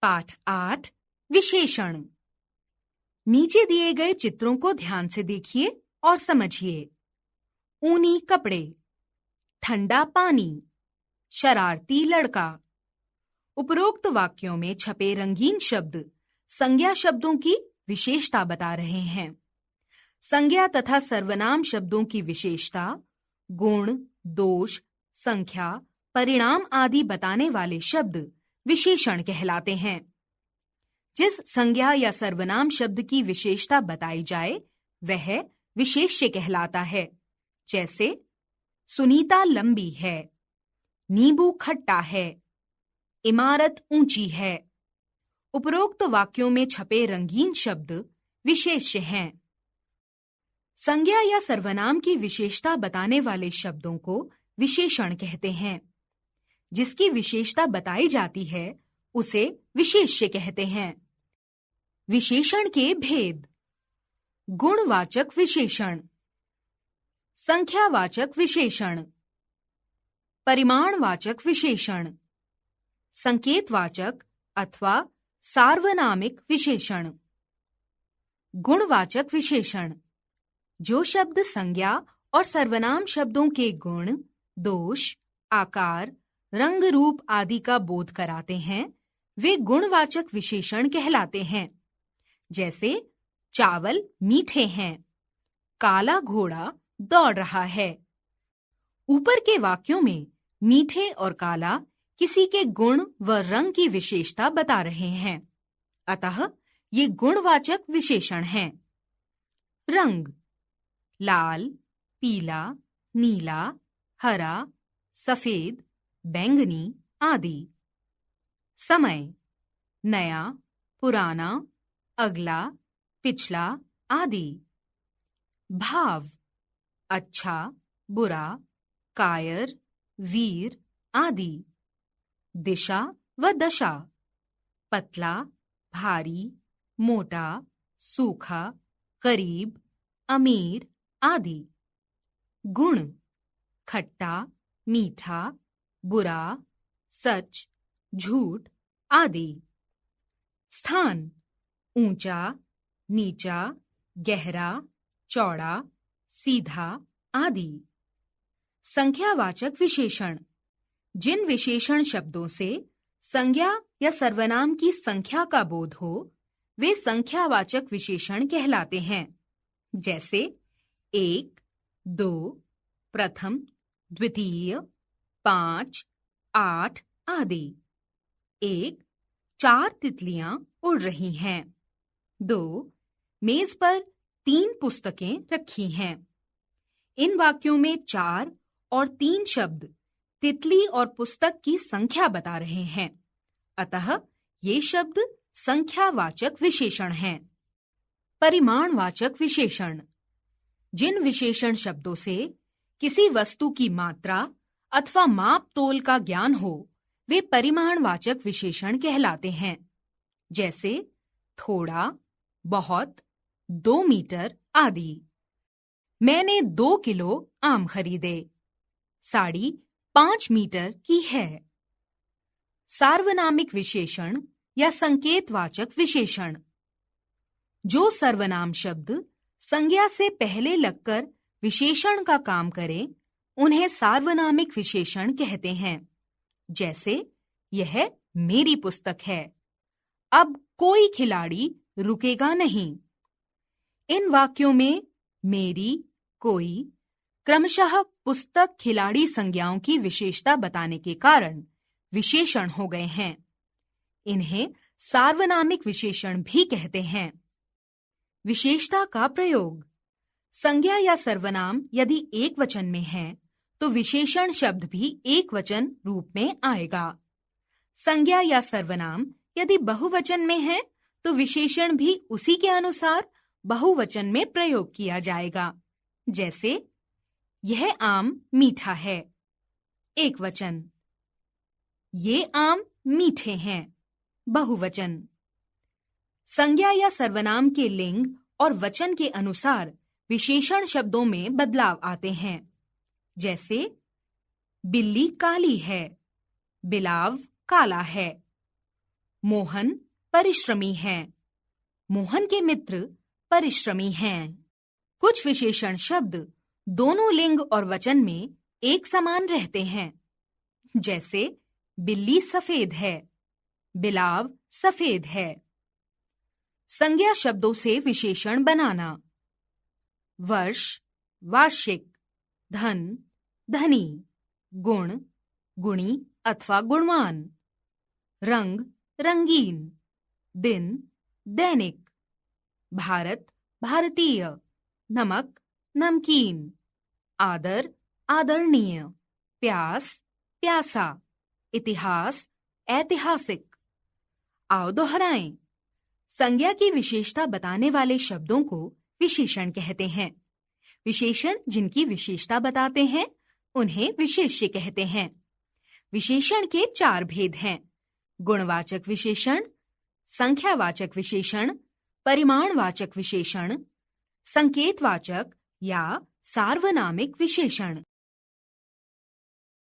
पाठ 8 विशेषण। नीचे दिए गए चित्रों को ध्यान से देखिए और समझिए। ऊनी कपड़े, ठंडा पानी, शरारती लड़का। उपरोक्त वाक्यों में छपे रंगीन शब्द संज्ञा शब्दों की विशेषता बता रहे हैं। संज्ञा तथा सर्वनाम शब्दों की विशेषता गुण, दोष, संख्या, परिणाम आदि बताने वाले शब्द विशेषण कहलाते हैं। जिस संज्ञा या सर्वनाम शब्द की विशेषता बताई जाए वह विशेष्य कहलाता है। जैसे सुनीता लंबी है, नींबू खट्टा है, इमारत ऊंची है। उपरोक्त वाक्यों में छपे रंगीन शब्द विशेष्य हैं। संज्ञा या सर्वनाम की विशेषता बताने वाले शब्दों को विशेषण कहते हैं। जिसकी विशेषता बताई जाती है उसे विशेष्य कहते हैं। विशेषण के भेद। गुणवाचक विशेषण, संख्यावाचक विशेषण, परिमाणवाचक विशेषण, संकेतवाचक अथवा सार्वनामिक विशेषण। गुणवाचक विशेषण जो शब्द संज्ञा और सर्वनाम शब्दों के गुण, दोष, आकार, रंग, रूप आदि का बोध कराते हैं वे गुणवाचक विशेषण कहलाते हैं। जैसे चावल मीठे हैं, काला घोड़ा दौड़ रहा है। ऊपर के वाक्यों में मीठे और काला किसी के गुण व रंग की विशेषता बता रहे हैं, अतः ये गुणवाचक विशेषण हैं। रंग लाल, पीला, नीला, हरा, सफेद, बैंगनी आदि। समय नया, पुराना, अगला, पिछला आदि। भाव अच्छा, बुरा, कायर, वीर आदि। दिशा व दशा पतला, भारी, मोटा, सूखा, गरीब, अमीर आदि। गुण खट्टा, मीठा, बुरा, सच, झूठ आदि। स्थान ऊंचा, नीचा, गहरा, चौड़ा, सीधा आदि। संख्यावाचक विशेषण जिन विशेषण शब्दों से संज्ञा या सर्वनाम की संख्या का बोध हो वे संख्यावाचक विशेषण कहलाते हैं। जैसे 1, 2, प्रथम, द्वितीय, 5, 8 आदि। 1, 4 तितलियां उड़ रही हैं। 2, मेज पर 3 पुस्तकें रखी हैं। इन वाक्यों में 4 और 3 शब्द तितली और पुस्तक की संख्या बता रहे हैं, अतः ये शब्द संख्यावाचक विशेषण हैं। परिमाणवाचक विशेषण जिन विशेषण शब्दों से किसी वस्तु की मात्रा अथवा माप तोल का ज्ञान हो वे परिमाणवाचक विशेषण कहलाते हैं। जैसे थोड़ा, बहुत, 2 मीटर आदि। मैंने 2 किलो आम खरीदे। साड़ी 5 मीटर की है। सार्वनामिक विशेषण या संकेतवाचक विशेषण जो सर्वनाम शब्द संज्ञा से पहले लगकर विशेषण का काम करें उन्हें सार्वनामिक विशेषण कहते हैं। जैसे यह मेरी पुस्तक है, अब कोई खिलाड़ी रुकेगा नहीं। इन वाक्यों में मेरी, कोई क्रमशः पुस्तक, खिलाड़ी संज्ञाओं की विशेषता बताने के कारण विशेषण हो गए हैं। इन्हें सार्वनामिक विशेषण भी कहते हैं। विशेषता का प्रयोग संज्ञा या सर्वनाम यदि एक वचन में है तो विशेषण शब्द भी एक वचन रूप में आएगा। संज्ञा या सर्वनाम यदि बहुवचन में है तो विशेषण भी उसी के अनुसार बहुवचन में प्रयोग किया जाएगा। जैसे यह आम मीठा है, एक वचन। ये आम मीठे हैं, बहुवचन। संज्ञा या सर्वनाम के लिंग और वचन के अनुसार विशेषण शब्दों में बदलाव आते हैं। जैसे बिल्ली काली है, बिलाव काला है। मोहन परिश्रमी है। मोहन के मित्र परिश्रमी हैं। कुछ विशेषण शब्द दोनों लिंग और वचन में एक समान रहते हैं, जैसे बिल्ली सफेद है, बिलाव सफेद है। संज्ञा शब्दों से विशेषण बनाना। वर्ष वार्षिक, धन धनी, गुण गुणी अथवा गुणवान, रंग रंगीन, दिन दैनिक, भारत भारतीय, नमक नमकीन, आदर आदरणीय, प्यास प्यासा, इतिहास ऐतिहासिक। आओ दोहराएं। संज्ञा की विशेषता बताने वाले शब्दों को विशेषण कहते हैं। विशेषण जिनकी विशेषता बताते हैं उन्हें विशेष्य कहते हैं। विशेषण के 4 भेद हैं: गुणवाचक विशेषण, संख्यावाचक विशेषण, परिमाणवाचक विशेषण, संकेतवाचक या सार्वनामिक विशेषण।